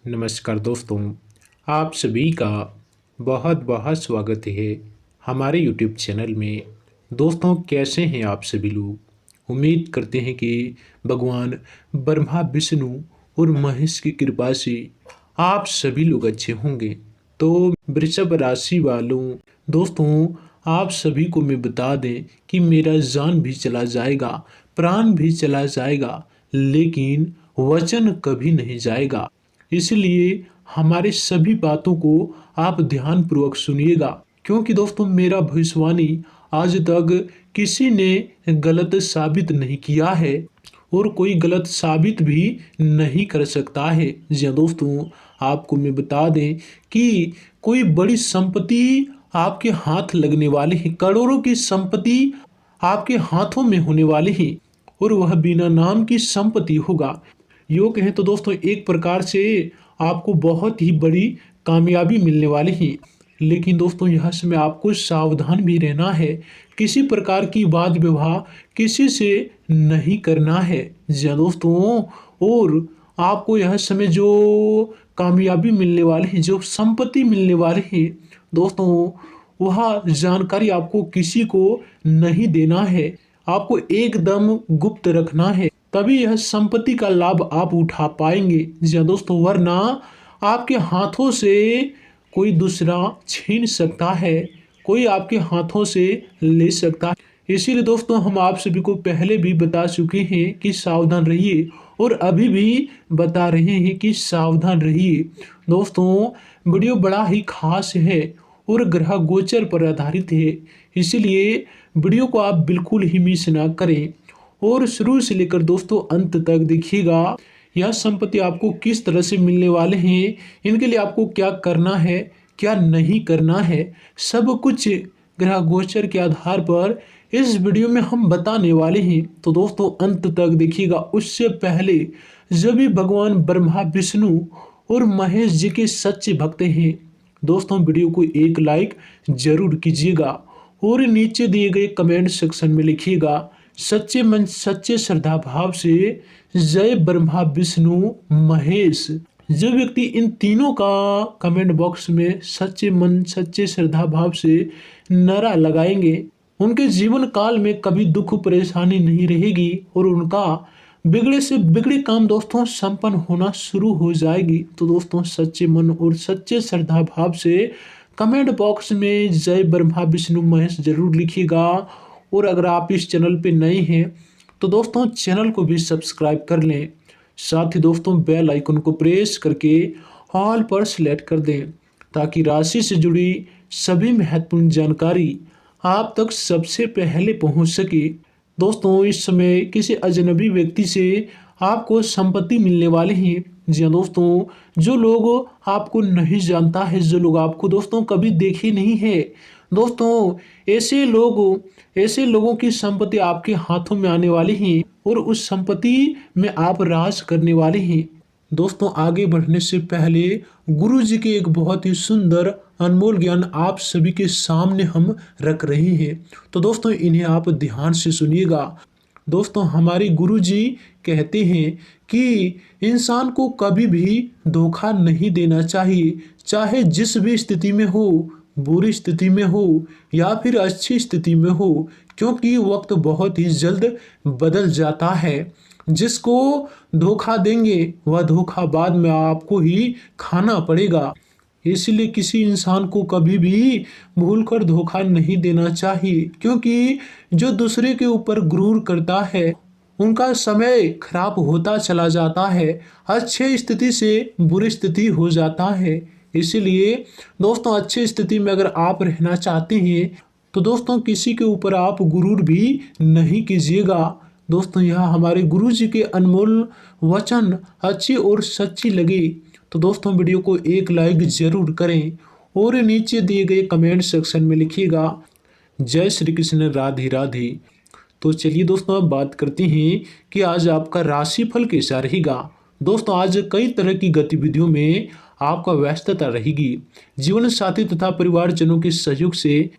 नमस्कार दोस्तों, आप सभी का बहुत बहुत स्वागत है हमारे यूट्यूब चैनल में। दोस्तों, कैसे हैं आप सभी लोग? उम्मीद करते हैं कि भगवान ब्रह्मा विष्णु और महेश की कृपा से आप सभी लोग अच्छे होंगे। तो वृषभ राशि वालों, दोस्तों, आप सभी को मैं बता दें कि मेरा जान भी चला जाएगा, प्राण भी चला जाएगा, लेकिन वचन कभी नहीं जाएगा। इसलिए हमारे सभी बातों को आप ध्यानपूर्वक सुनिएगा, क्योंकि दोस्तों मेरा भविष्यवाणी आज तक किसी ने गलत साबित नहीं किया है और कोई गलत साबित भी नहीं कर सकता है। जी हाँ दोस्तों, आपको मैं बता दें कि कोई बड़ी संपत्ति आपके हाथ लगने वाली है, करोड़ों की संपत्ति आपके हाथों में होने वाली है और वह बिना नाम की संपत्ति होगा। यूँ कहें तो दोस्तों एक प्रकार से आपको बहुत ही बड़ी कामयाबी मिलने वाली है। लेकिन दोस्तों यह समय आपको सावधान भी रहना है, किसी प्रकार की वाद विवाद किसी से नहीं करना है। जी हाँ दोस्तों, और आपको यह समय जो कामयाबी मिलने वाली है, जो संपत्ति मिलने वाली है दोस्तों, वह जानकारी आपको किसी को नहीं देना है, आपको एकदम गुप्त रखना है, तभी यह संपत्ति का लाभ आप उठा पाएंगे। जी हाँ दोस्तों, वरना आपके हाथों से कोई दूसरा छीन सकता है, कोई आपके हाथों से ले सकता है। इसीलिए दोस्तों हम आप सभी को पहले भी बता चुके हैं कि सावधान रहिए और अभी भी बता रहे हैं कि सावधान रहिए। दोस्तों वीडियो बड़ा ही खास है और ग्रह गोचर पर आधारित है, इसीलिए वीडियो को आप बिल्कुल ही मिस ना करें और शुरू से लेकर दोस्तों अंत तक देखिएगा। यह संपत्ति आपको किस तरह से मिलने वाले हैं, इनके लिए आपको क्या करना है, क्या नहीं करना है, सब कुछ ग्रह गोचर के आधार पर इस वीडियो में हम बताने वाले हैं। तो दोस्तों अंत तक देखिएगा। उससे पहले जब भी भगवान ब्रह्मा विष्णु और महेश जी के सच्चे भक्त हैं दोस्तों, वीडियो को एक लाइक जरूर कीजिएगा और नीचे दिए गए कमेंट सेक्शन में लिखिएगा सच्चे मन सच्चे श्रद्धा भाव से जय ब्रह्मा विष्णु महेश। जो व्यक्ति इन तीनों का कमेंट बॉक्स में सच्चे मन सच्चे श्रद्धा भाव से नारा लगाएंगे, उनके जीवन काल में कभी दुख परेशानी नहीं रहेगी और उनका बिगड़े से बिगड़े काम दोस्तों संपन्न होना शुरू हो जाएगी। तो दोस्तों सच्चे मन और सच्चे श्रद्धा भाव से कमेंट बॉक्स में जय ब्रह्मा विष्णु महेश जरूर लिखिएगा। और अगर आप इस चैनल पे नए हैं तो दोस्तों चैनल को भी सब्सक्राइब कर लें, साथ ही दोस्तों बेल आइकन को प्रेस करके ऑल पर सेलेक्ट कर दें, ताकि राशि से जुड़ी सभी महत्वपूर्ण जानकारी आप तक सबसे पहले पहुंच सके। दोस्तों इस समय किसी अजनबी व्यक्ति से आपको संपत्ति मिलने वाली है। जी हाँ दोस्तों, जो लोग आपको नहीं जानता है, जो लोग आपको दोस्तों कभी देखे नहीं है दोस्तों, ऐसे लोगों की संपत्ति आपके हाथों में आने वाली है और उस संपत्ति में आप राज करने वाले हैं। दोस्तों आगे बढ़ने से पहले गुरु जी के एक बहुत ही सुंदर अनमोल ज्ञान आप सभी के सामने हम रख रहे हैं, तो दोस्तों इन्हें आप ध्यान से सुनिएगा। दोस्तों हमारे गुरु जी कहते हैं कि इंसान को कभी भी धोखा नहीं देना चाहिए, चाहे जिस भी स्थिति में हो, बुरी स्थिति में हो या फिर अच्छी स्थिति में हो, क्योंकि वक्त बहुत ही जल्द बदल जाता है। जिसको धोखा देंगे वह धोखा बाद में आपको ही खाना पड़ेगा। इसलिए किसी इंसान को कभी भी भूलकर धोखा नहीं देना चाहिए, क्योंकि जो दूसरे के ऊपर गुरूर करता है उनका समय खराब होता चला जाता है, अच्छे स्थिति से बुरी स्थिति हो जाता है। इसीलिए दोस्तों अच्छी स्थिति में अगर आप रहना चाहते हैं तो दोस्तों किसी के ऊपर आप गुरूर भी नहीं कीजिएगा। दोस्तों यह हमारे गुरु जी के अनमोल वचन अच्छी और सच्ची लगे तो दोस्तों वीडियो को एक लाइक जरूर करें और नीचे दिए गए कमेंट सेक्शन में लिखिएगा जय श्री कृष्ण राधे राधे। तो चलिए दोस्तों अब बात करते हैं कि आज आपका राशिफल कैसा रहेगा। दोस्तों आज कई तरह की गतिविधियों में आपका व्यस्तता रहेगी। जीवन साथी तथा परिवारजनों के सहयोग से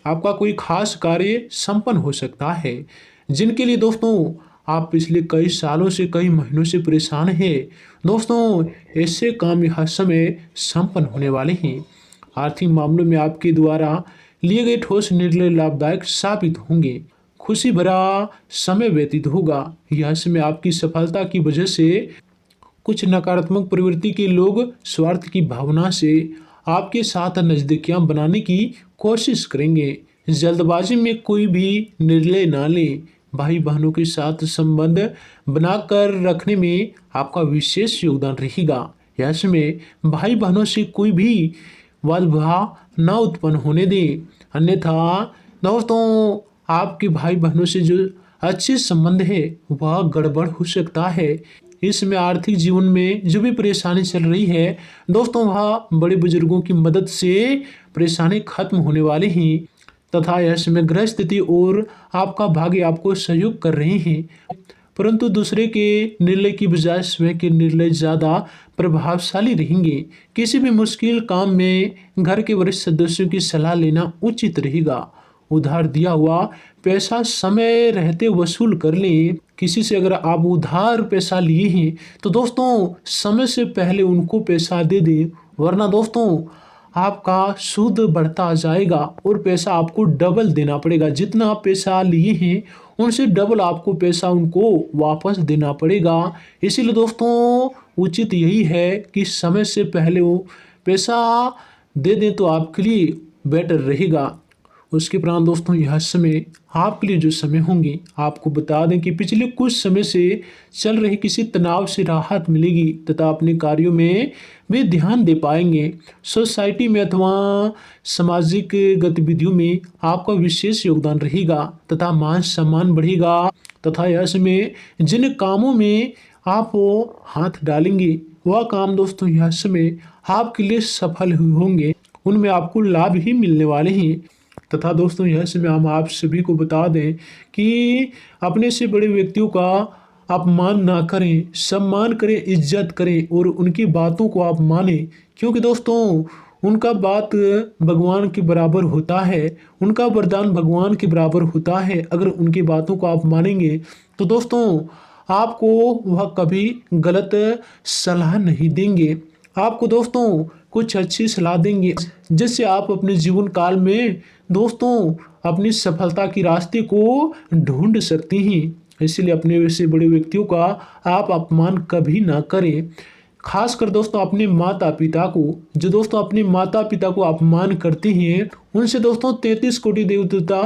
आपका कोई खास कार्य संपन्न हो सकता है, जिनके लिए दोस्तों आप पिछले कई सालों से, कई महीनों से परेशान हैं। दोस्तों, ऐसे काम यह समय संपन्न होने वाले हैं। आर्थिक मामलों में आपके द्वारा लिए गए ठोस निर्णय लाभदायक साबित होंगे। खुशी भरा समय व्यतीत होगा। यह समय आपकी सफलता की वजह से कुछ नकारात्मक प्रवृत्ति के लोग स्वार्थ की भावना से आपके साथ नजदीकियां बनाने की कोशिश करेंगे। जल्दबाजी में कोई भी निर्णय ना लें। भाई बहनों के साथ संबंध बनाकर रखने में आपका विशेष योगदान रहेगा। ऐसे में भाई बहनों से कोई भी वाद विवाद न उत्पन्न होने दें, अन्यथा दोस्तों आपके भाई बहनों से जो अच्छे संबंध है वह गड़बड़ हो सकता है। इसमें आर्थिक जीवन में जो भी परेशानी चल रही है दोस्तों, वह बड़े बुजुर्गों की मदद से परेशानी खत्म होने वाली हैं तथा इसमें ग्रह स्थिति और आपका भाग्य आपको सहयोग कर रहे हैं। परंतु दूसरे के निर्णय की बजाय स्वयं के निर्णय ज़्यादा प्रभावशाली रहेंगे। किसी भी मुश्किल काम में घर के वरिष्ठ सदस्यों की सलाह लेना उचित रहेगा। उधार दिया हुआ पैसा समय रहते वसूल कर लें। किसी से अगर आप उधार पैसा लिए हैं तो दोस्तों समय से पहले उनको पैसा दे दें, वरना दोस्तों आपका सूद बढ़ता जाएगा और पैसा आपको डबल देना पड़ेगा। जितना आप पैसा लिए हैं उनसे डबल आपको पैसा उनको वापस देना पड़ेगा। इसीलिए दोस्तों उचित यही है कि समय से पहले वो पैसा दे दें तो आपके लिए बेटर रहेगा। उसके उपरांत दोस्तों यह समय आपके लिए जो समय होंगे, आपको बता दें कि पिछले कुछ समय से चल रहे किसी तनाव से राहत मिलेगी तथा अपने कार्यों में भी ध्यान दे पाएंगे। सोसाइटी में अथवा सामाजिक गतिविधियों में आपका विशेष योगदान रहेगा तथा मान सम्मान बढ़ेगा तथा यह समय जिन कामों में आप वो हाथ डालेंगे वह काम दोस्तों यह समय आपके लिए सफल होंगे, उनमें आपको लाभ ही मिलने वाले हैं। तथा दोस्तों यह समय हम आप सभी को बता दें कि अपने से बड़े व्यक्तियों का अपमान ना करें, सम्मान करें, इज्जत करें और उनकी बातों को आप मानें, क्योंकि दोस्तों उनका बात भगवान के बराबर होता है, उनका वरदान भगवान के बराबर होता है। अगर उनकी बातों को आप मानेंगे तो दोस्तों आपको वह कभी गलत सलाह नहीं देंगे, आपको दोस्तों कुछ अच्छी सलाह देंगे जिससे आप अपने जीवन काल में दोस्तों अपनी सफलता की रास्ते को ढूंढ सकते हैं। इसलिए अपने से बड़े व्यक्तियों का आप अपमान कभी ना करें। खासकर दोस्तों अपने माता पिता को, जो दोस्तों अपने माता पिता को अपमान करते हैं उनसे दोस्तों 33 कोटि देवता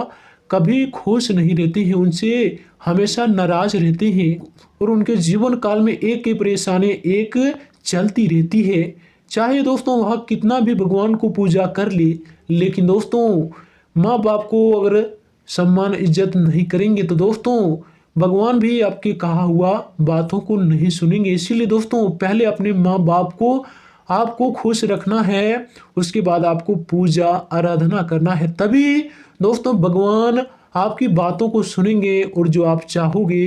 कभी खुश नहीं रहते हैं, उनसे हमेशा नाराज रहते हैं और उनके जीवन काल में एक ही परेशानी एक चलती रहती है। चाहे दोस्तों वह कितना भी भगवान को पूजा कर ले, लेकिन दोस्तों माँ बाप को अगर सम्मान इज्जत नहीं करेंगे तो दोस्तों भगवान भी आपके कहा हुआ बातों को नहीं सुनेंगे। इसीलिए दोस्तों पहले अपने माँ बाप को आपको खुश रखना है, उसके बाद आपको पूजा आराधना करना है, तभी दोस्तों भगवान आपकी बातों को सुनेंगे और जो आप चाहोगे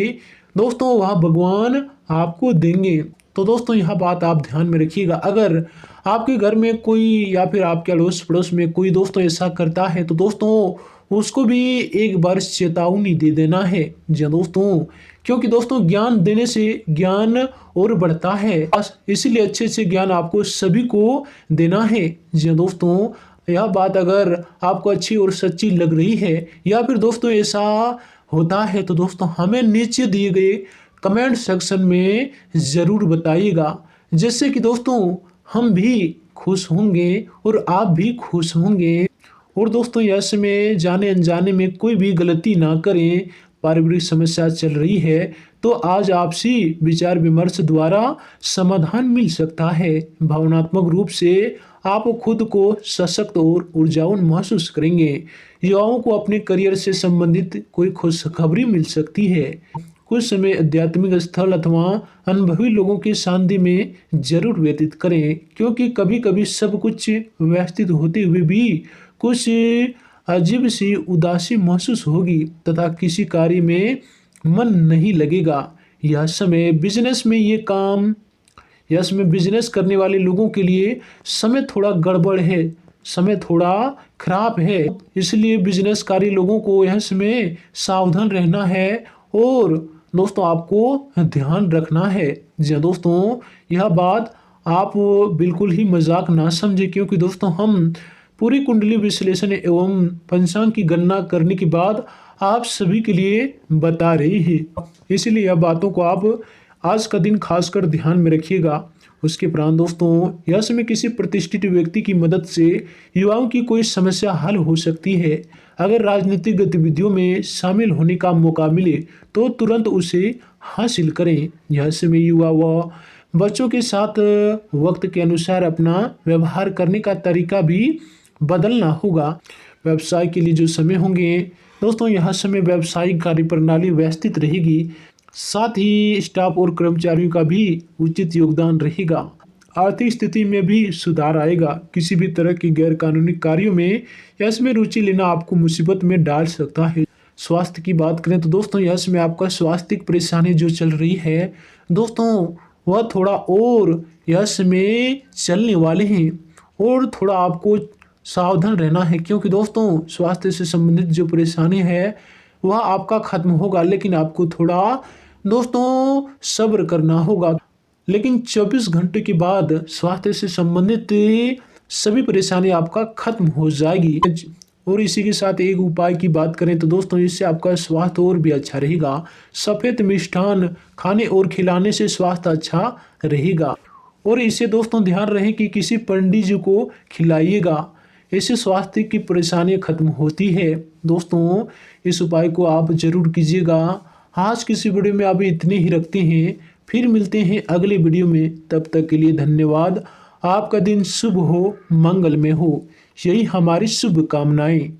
दोस्तों वह भगवान आपको देंगे। तो दोस्तों यह बात आप ध्यान में रखिएगा। अगर आपके घर में कोई या फिर आपके अड़ोस पड़ोस में कोई दोस्तों ऐसा करता है तो दोस्तों उसको भी एक बार चेतावनी दे देना है। जी दोस्तों, क्योंकि दोस्तों ज्ञान देने से ज्ञान और बढ़ता है, इसीलिए अच्छे से ज्ञान आपको सभी को देना है। जी दोस्तों, यह बात अगर आपको अच्छी और सच्ची लग रही है या फिर दोस्तों ऐसा होता है तो दोस्तों हमें नीचे दिए गए कमेंट सेक्शन में ज़रूर बताइएगा, जिससे कि दोस्तों हम भी खुश होंगे और आप भी खुश होंगे। और दोस्तों यह समय जाने अनजाने में कोई भी गलती ना करें। पारिवारिक समस्या चल रही है तो आज आपसी विचार विमर्श द्वारा समाधान मिल सकता है। भावनात्मक रूप से आप खुद को सशक्त और ऊर्जावान महसूस करेंगे। युवाओं को अपने करियर से संबंधित कोई खुशखबरी मिल सकती है। कुछ समय आध्यात्मिक स्थल अथवा अनुभवी लोगों की शांति में जरूर व्यतीत करें, क्योंकि कभी कभी सब कुछ व्यवस्थित होते हुए भी कुछ अजीब सी उदासी महसूस होगी तथा किसी कार्य में मन नहीं लगेगा। यह समय बिजनेस करने वाले लोगों के लिए समय थोड़ा गड़बड़ है, समय थोड़ा खराब है, इसलिए बिजनेसकारी लोगों को यह समय सावधान रहना है और दोस्तों आपको ध्यान रखना है। जी हाँ दोस्तों, यह बात आप बिल्कुल ही मजाक ना समझें, क्योंकि दोस्तों हम पूरी कुंडली विश्लेषण एवं पंचांग की गणना करने के बाद आप सभी के लिए बता रहे हैं। इसलिए यह बातों को आप आज का दिन खासकर ध्यान में रखिएगा। उसके उपरांत दोस्तों, यह समय किसी प्रतिष्ठित व्यक्ति की मदद से युवाओं की कोई समस्या हल हो सकती है। अगर राजनीतिक गतिविधियों में शामिल होने का मौका मिले तो तुरंत उसे हासिल करें। यह समय युवा व बच्चों के साथ वक्त के अनुसार अपना व्यवहार करने का तरीका भी बदलना होगा। व्यवसाय के लिए जो समय होंगे दोस्तों, यह समय व्यावसायिक कार्यप्रणाली व्यवस्थित रहेगी। साथ ही स्टाफ और कर्मचारियों का भी उचित योगदान रहेगा। आर्थिक स्थिति में भी सुधार आएगा। किसी भी तरह के गैर कानूनी कार्यों में इसमें रुचि लेना आपको मुसीबत में डाल सकता है। स्वास्थ्य की बात करें तो दोस्तों, यह समय आपका स्वास्थ्य की परेशानी जो चल रही है दोस्तों, वह थोड़ा और यह समय चलने वाले हैं और थोड़ा आपको सावधान रहना है, क्योंकि दोस्तों स्वास्थ्य से संबंधित जो परेशानी है वह आपका खत्म होगा, लेकिन आपको थोड़ा दोस्तों सब्र करना होगा। लेकिन 24 घंटे के बाद स्वास्थ्य से संबंधित सभी परेशानी आपका खत्म हो जाएगी। और इसी के साथ एक उपाय की बात करें तो दोस्तों, इससे आपका स्वास्थ्य और भी अच्छा रहेगा। सफेद मिष्ठान खाने और खिलाने से स्वास्थ्य अच्छा रहेगा। और इसे दोस्तों ध्यान रहे कि किसी पंडित जी को खिलाइएगा, इससे स्वास्थ्य की परेशानियां खत्म होती है। दोस्तों इस उपाय को आप जरूर कीजिएगा। आज किसी वीडियो में अभी इतने ही रखते हैं, फिर मिलते हैं अगले वीडियो में। तब तक के लिए धन्यवाद। आपका दिन शुभ हो, मंगलमय हो, यही हमारी शुभकामनाएं।